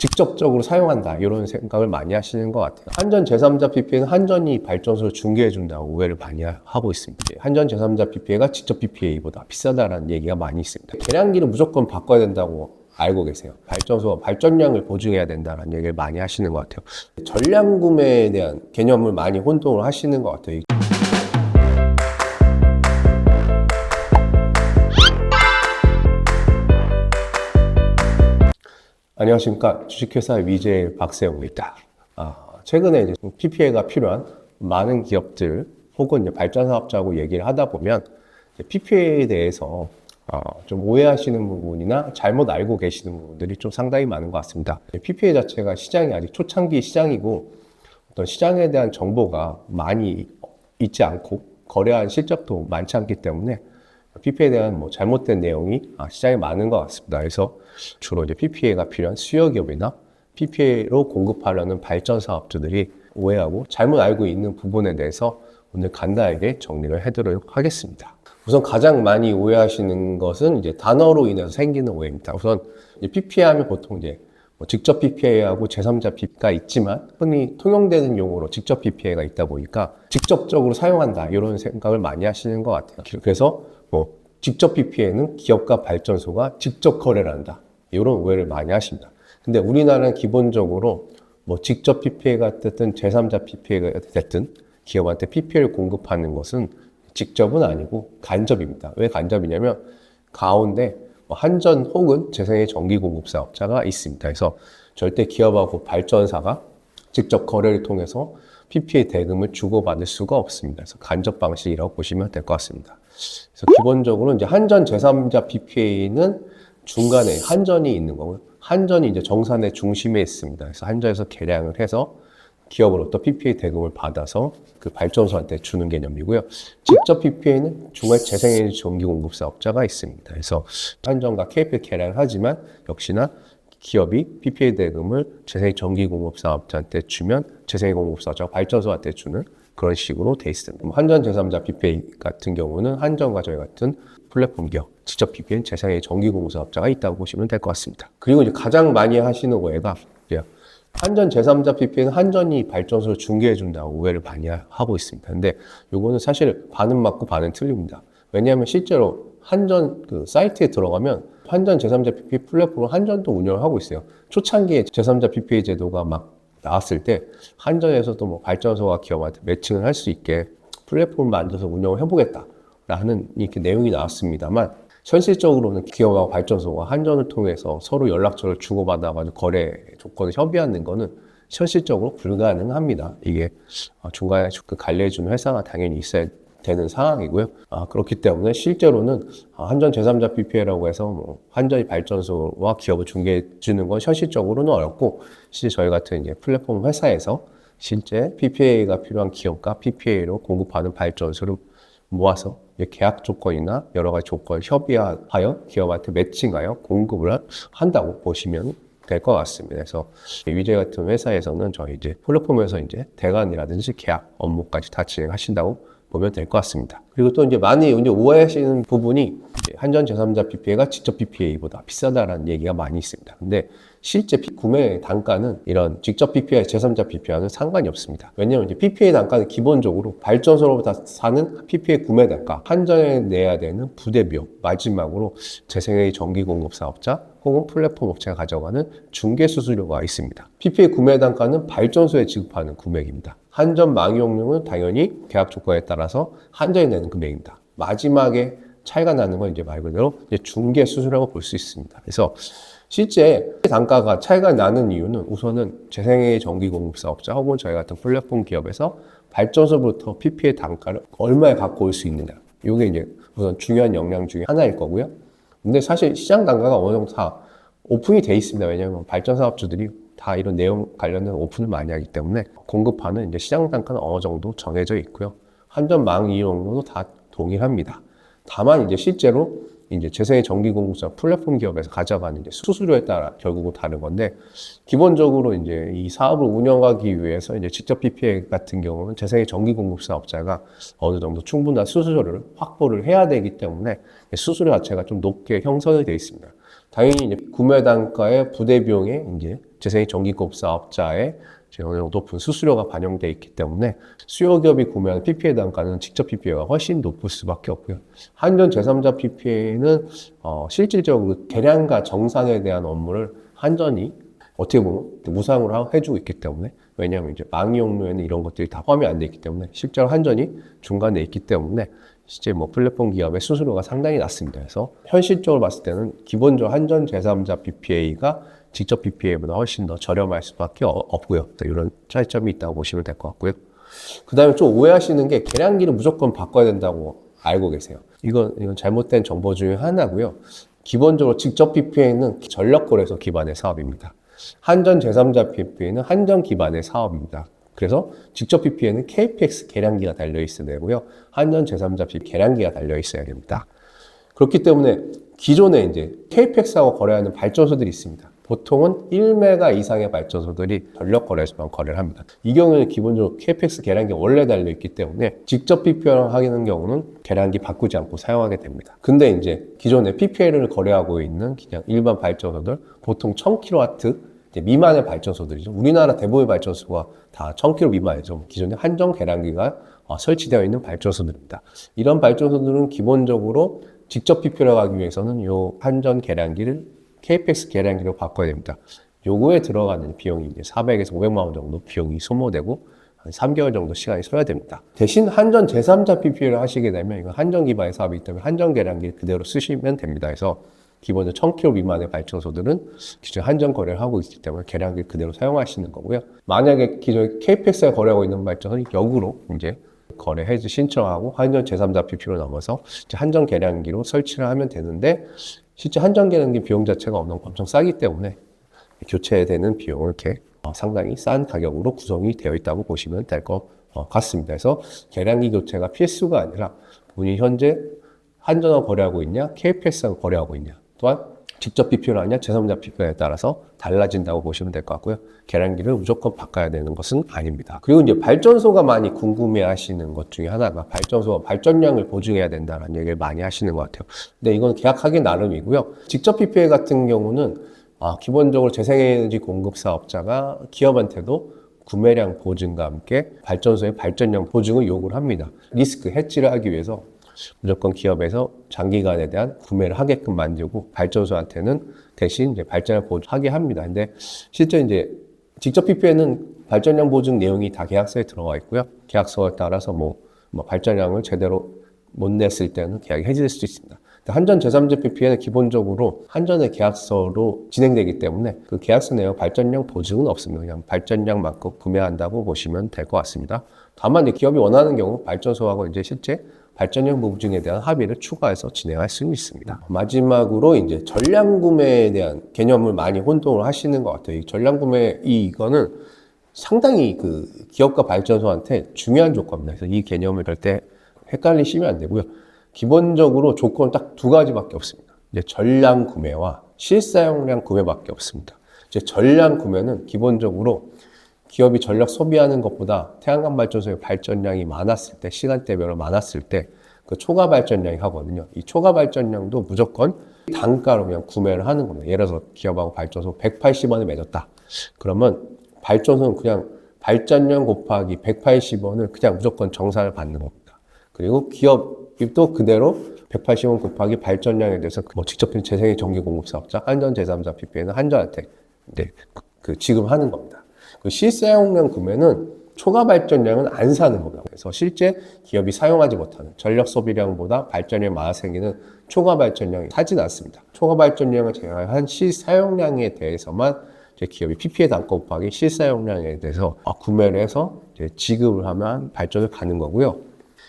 직접적으로 사용한다 이런 생각을 많이 하시는 것 같아요. 한전 제3자 PPA는 한전이 발전소를 중개해준다고 오해를 많이 하고 있습니다. 한전 제3자 PPA가 직접 PPA보다 비싸다라는 얘기가 많이 있습니다. 계량기를 무조건 바꿔야 된다고 알고 계세요. 발전소 발전량을 보증해야 된다는 얘기를 많이 하시는 것 같아요. 전량 구매에 대한 개념을 많이 혼동을 하시는 것 같아요. 안녕하십니까. 주식회사 위제 박세웅입니다. 최근에 이제 PPA가 필요한 많은 기업들 혹은 이제 발전사업자하고 얘기를 하다 보면 PPA에 대해서 좀 오해하시는 부분이나 잘못 알고 계시는 부분들이 좀 상당히 많은 것 같습니다. PPA 자체가 시장이 아직 초창기 시장이고 어떤 시장에 대한 정보가 많이 있지 않고 거래한 실적도 많지 않기 때문에 PPA에 대한 잘못된 내용이 시장에 많은 것 같습니다. 그래서 주로 이제 PPA가 필요한 수요기업이나 PPA로 공급하려는 발전 사업주들이 오해하고 잘못 알고 있는 부분에 대해서 오늘 간단하게 정리를 해드리도록 하겠습니다. 우선 가장 많이 오해하시는 것은 이제 단어로 인해서 생기는 오해입니다. 우선 PPA 하면 보통 이제 직접 PPA하고 제3자 PPA가 있지만 흔히 통용되는 용어로 직접 PPA가 있다 보니까 직접적으로 사용한다 이런 생각을 많이 하시는 것 같아요. 그래서 직접 PPA는 기업과 발전소가 직접 거래를 한다 이런 오해를 많이 하십니다. 근데 우리나라는 기본적으로 직접 PPA가 됐든 제3자 PPA가 됐든 기업한테 PPA를 공급하는 것은 직접은 아니고 간접입니다. 왜 간접이냐면 가운데 한전 혹은 재생의 전기공급사업자가 있습니다. 그래서 절대 기업하고 발전사가 직접 거래를 통해서 PPA 대금을 주고받을 수가 없습니다. 그래서 간접 방식이라고 보시면 될 것 같습니다. 그래서 기본적으로 이제 한전 제3자 PPA는 중간에 한전이 있는 거고요. 한전이 이제 정산의 중심에 있습니다. 그래서 한전에서 계량을 해서 기업으로부터 PPA 대금을 받아서 그 발전소한테 주는 개념이고요. 직접 PPA는 중간에 재생에너지 전기공급사업자가 있습니다. 그래서 한전과 KPL 계량을 하지만 역시나 기업이 PPA 대금을 재생에너지 전기공급사업자한테 주면 재생에너지 공급사업자가 발전소한테 주는 그런 식으로 돼 있습니다. 한전 제3자 PPA 같은 경우는 한전과 저희 같은 플랫폼 기업, 직접 PPA는 재생에너지 전기공급사업자가 있다고 보시면 될 것 같습니다. 그리고 이제 가장 많이 하시는 오해가 한전 제3자 PPA는 한전이 발전소를 중개해준다고 오해를 많이 하고 있습니다. 근데 요거는 사실 반은 맞고 반은 틀립니다. 왜냐하면 실제로 한전 그 사이트에 들어가면 한전 제3자 PPA 플랫폼을 한전도 운영을 하고 있어요. 초창기에 제3자 PPA 제도가 막 나왔을 때 한전에서도 발전소와 기업한테 매칭을 할 수 있게 플랫폼을 만들어서 운영을 해보겠다라는 이렇게 내용이 나왔습니다만 현실적으로는 기업하고 발전소가 한전을 통해서 서로 연락처를 주고받아가지고 거래 조건을 협의하는 거는 현실적으로 불가능합니다. 이게 중간에 그 관리해주는 회사가 당연히 있어야 되는 상황이고요. 그렇기 때문에 실제로는 한전 제3자 PPA라고 해서 한전이 발전소와 기업을 중개해주는 건 현실적으로는 어렵고 실제 저희 같은 이제 플랫폼 회사에서 실제 PPA가 필요한 기업과 PPA로 공급하는 발전소를 모아서 계약 조건이나 여러 가지 조건을 협의하여 기업한테 매칭하여 공급을 한다고 보시면 될 것 같습니다. 그래서 위제 같은 회사에서는 저희 이제 플랫폼에서 이제 대관이라든지 계약 업무까지 다 진행하신다고 보면 될 것 같습니다. 그리고 또 이제 많이 이제 오해하시는 부분이 한전 제3자 PPA가 직접 PPA보다 비싸다라는 얘기가 많이 있습니다. 근데 실제 구매 단가는 이런 직접 PPA, 제3자 PPA와는 상관이 없습니다. 왜냐하면 이제 PPA 단가는 기본적으로 발전소로부터 사는 PPA 구매 단가, 한전에 내야 되는 부대 비용, 마지막으로 재생에너지 전기공급사업자 혹은 플랫폼 업체가 가져가는 중개 수수료가 있습니다. PPA 구매 단가는 발전소에 지급하는 금액입니다. 한전 망이용료는 당연히 계약 조건에 따라서 한전이 내는 금액입니다. 마지막에 차이가 나는 건 이제 말 그대로 이제 중개 수수료라고 볼 수 있습니다. 그래서 실제 단가가 차이가 나는 이유는 우선은 재생에너지 전기공급사업자 혹은 저희 같은 플랫폼 기업에서 발전소부터 PPA 단가를 얼마에 갖고 올 수 있느냐. 이게 이제 우선 중요한 역량 중에 하나일 거고요. 근데 사실 시장 단가가 어느 정도 다 오픈이 돼 있습니다. 왜냐하면 발전사업주들이 다 이런 내용 관련된 오픈을 많이 하기 때문에 공급하는 이제 시장 단가는 어느 정도 정해져 있고요. 한전 망 이용료도 다 동일합니다. 다만 이제 실제로 이제 재생의 전기공급사 플랫폼 기업에서 가져가는 이제 수수료에 따라 결국은 다른 건데 기본적으로 이제 이 사업을 운영하기 위해서 이제 직접 PPA 같은 경우는 재생의 전기공급사업자가 어느 정도 충분한 수수료를 확보를 해야 되기 때문에 수수료 자체가 좀 높게 형성이 되어 있습니다. 당연히 이제 구매 단가의 부대 비용에 이제 재생의 전기급 사업자의 어느 정도 높은 수수료가 반영되어 있기 때문에 수요 기업이 구매하는 PPA 단가는 직접 PPA가 훨씬 높을 수밖에 없고요. 한전 제3자 PPA는 실질적으로 계량과 정산에 대한 업무를 한전이 어떻게 보면 무상으로 해주고 있기 때문에, 왜냐하면 이제 망이용료에는 이런 것들이 다 포함이 안 돼 있기 때문에, 실제로 한전이 중간에 있기 때문에 실제 뭐 플랫폼 기업의 수수료가 상당히 낮습니다. 그래서 현실적으로 봤을 때는 기본적으로 한전 제3자 PPA가 직접 PPA보다 훨씬 더 저렴할 수밖에 없고요. 이런 차이점이 있다고 보시면 될 것 같고요. 그 다음에 좀 오해하시는 게 계량기를 무조건 바꿔야 된다고 알고 계세요. 이건 잘못된 정보 중에 하나고요. 기본적으로 직접 PPA는 전력거래소 기반의 사업입니다. 한전 제3자 PPA는 한전 기반의 사업입니다. 그래서 직접 PPA는 KPX 계량기가 달려있어야 되고요. 한전 제3자 PPA 계량기가 달려있어야 됩니다. 그렇기 때문에 기존에 이제 KPX하고 거래하는 발전소들이 있습니다. 보통은 1메가 이상의 발전소들이 전력거래소만 거래를 합니다. 이 경우에는 기본적으로 KPX 계량기 원래 달려있기 때문에 직접 PPA를 하는 경우는 계량기 바꾸지 않고 사용하게 됩니다. 근데 이제 기존에 PPA를 거래하고 있는 그냥 일반 발전소들, 보통 1000kW 미만의 발전소들이죠. 우리나라 대부분의 발전소가 다 1000kW 미만이죠. 기존에 한전 계량기가 설치되어 있는 발전소들입니다. 이런 발전소들은 기본적으로 직접 PPA를 하기 위해서는 이 한전 계량기를 KPX 계량기로 바꿔야 됩니다. 요거에 들어가는 비용이 이제 400에서 500만 원 정도 비용이 소모되고 한 3개월 정도 시간이 써야 됩니다. 대신 한전 제3자 PPA를 하시게 되면 이건 한전 기반의 사업이기 때문에 한전 계량기를 그대로 쓰시면 됩니다. 그래서 기본적으로 1000kW 미만의 발전소들은 기존 한전 거래를 하고 있기 때문에 계량기를 그대로 사용하시는 거고요. 만약에 기존 KPX에 거래하고 있는 발전소는 역으로 이제 거래 해지 신청하고 한전 제3자 PPA로 넘어서 한전 계량기로 설치를 하면 되는데, 실제 한전 계량기 비용 자체가 엄청 싸기 때문에 교체되는 비용을 이렇게 상당히 싼 가격으로 구성이 되어 있다고 보시면 될 것 같습니다. 그래서 계량기 교체가 필수가 아니라 본인이 현재 한전하고 거래하고 있냐, KPX하고 거래하고 있냐, 또한 직접 PPA를 하냐, 제3자 PPA에 따라서 달라진다고 보시면 될 것 같고요. 계량기를 무조건 바꿔야 되는 것은 아닙니다. 그리고 이제 발전소가 많이 궁금해 하시는 것 중에 하나가 발전소가 발전량을 보증해야 된다는 얘기를 많이 하시는 것 같아요. 근데 이건 계약하기 나름이고요. 직접 PPA 같은 경우는 기본적으로 재생에너지 공급 사업자가 기업한테도 구매량 보증과 함께 발전소의 발전량 보증을 요구를 합니다. 리스크 해지를 하기 위해서 무조건 기업에서 장기간에 대한 구매를 하게끔 만들고 발전소한테는 대신 이제 발전량 보증하게 합니다. 근데 실제 이제 직접 PPA는 발전량 보증 내용이 다 계약서에 들어가 있고요. 계약서에 따라서 뭐 발전량을 제대로 못 냈을 때는 계약이 해지될 수도 있습니다. 한전 제3자 PPA는 기본적으로 한전의 계약서로 진행되기 때문에 그 계약서 내용 발전량 보증은 없습니다. 그냥 발전량만큼 구매한다고 보시면 될 것 같습니다. 다만 이제 기업이 원하는 경우 발전소하고 이제 실제 발전량 보증에 대한 합의를 추가해서 진행할 수 있습니다. 마지막으로 이제 전량 구매에 대한 개념을 많이 혼동을 하시는 것 같아요. 이 전량 구매 이거는 상당히 그 기업과 발전소한테 중요한 조건입니다. 그래서 이 개념을 절대 헷갈리시면 안 되고요. 기본적으로 조건은 딱 두 가지밖에 없습니다. 이제 전량 구매와 실사용량 구매밖에 없습니다. 이제 전량 구매는 기본적으로 기업이 전력 소비하는 것보다 태양광 발전소의 발전량이 많았을 때, 시간대별로 많았을 때 그 초과 발전량이 하거든요. 이 초과 발전량도 무조건 단가로 그냥 구매를 하는 겁니다. 예를 들어서 기업하고 발전소 180원을 맺었다. 그러면 발전소는 그냥 발전량 곱하기 180원을 그냥 무조건 정산을 받는 겁니다. 그리고 기업이 또 그대로 180원 곱하기 발전량에 대해서 직접 재생의 전기 공급 사업자 한전 제3자 PPA는 한전한테 지급하는 겁니다. 그 실사용량 구매는 초과 발전량은 안 사는 겁니다. 그래서 실제 기업이 사용하지 못하는 전력 소비량보다 발전량이 많아 생기는 초과 발전량이 사진 않습니다. 초과 발전량을 제외한 실사용량에 대해서만 이제 기업이 PPA 단가 곱하기 실사용량에 대해서 구매를 해서 이제 지급을 하면 발전을 가는 거고요.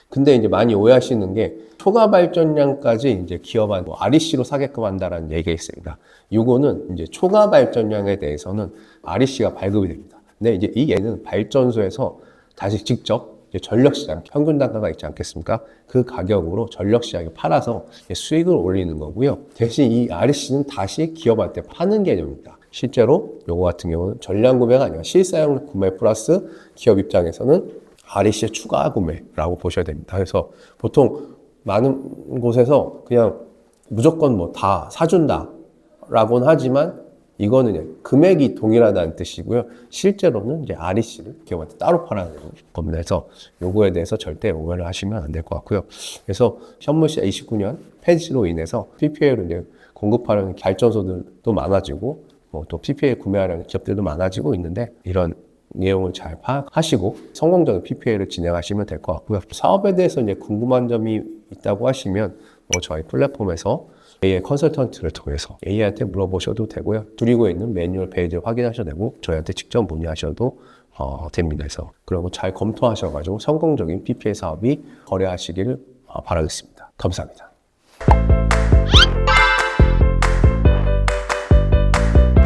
근데 이제 많이 오해하시는 게 초과 발전량까지 이제 기업한 REC로 사게끔 한다라는 얘기가 있습니다. 요거는 이제 초과 발전량에 대해서는 REC가 발급이 됩니다. 근데 이제 이 얘는 발전소에서 다시 직접 전력시장, 평균 단가가 있지 않겠습니까? 그 가격으로 전력시장에 팔아서 수익을 올리는 거고요. 대신 이 REC는 다시 기업한테 파는 개념입니다. 실제로 요거 같은 경우는 전량 구매가 아니라 실사용 구매 플러스 기업 입장에서는 REC의 추가 구매라고 보셔야 됩니다. 그래서 보통 많은 곳에서 그냥 무조건 다 사준다 라고는 하지만 이거는 이제 금액이 동일하다는 뜻이고요. 실제로는 이제 REC를 기업한테 따로 팔아야 되는 겁니다. 그래서 요거에 대해서 절대 오해를 하시면 안 될 것 같고요. 그래서 현물시장 29년 폐지로 인해서 PPA로 이제 공급하려는 발전소들도 많아지고 또 PPA 구매하려는 기업들도 많아지고 있는데 이런 내용을 잘 파악하시고 성공적인 PPA를 진행하시면 될 것 같고요. 사업에 대해서 이제 궁금한 점이 있다고 하시면 저희 플랫폼에서 AI 컨설턴트를 통해서 AI한테 물어보셔도 되고요. 드리고 있는 매뉴얼 페이지를 확인하셔도 되고 저희한테 직접 문의하셔도 됩니다. 그래서 그런 거 잘 검토하셔가지고 성공적인 PPA 사업이 거래하시기를 바라겠습니다. 감사합니다.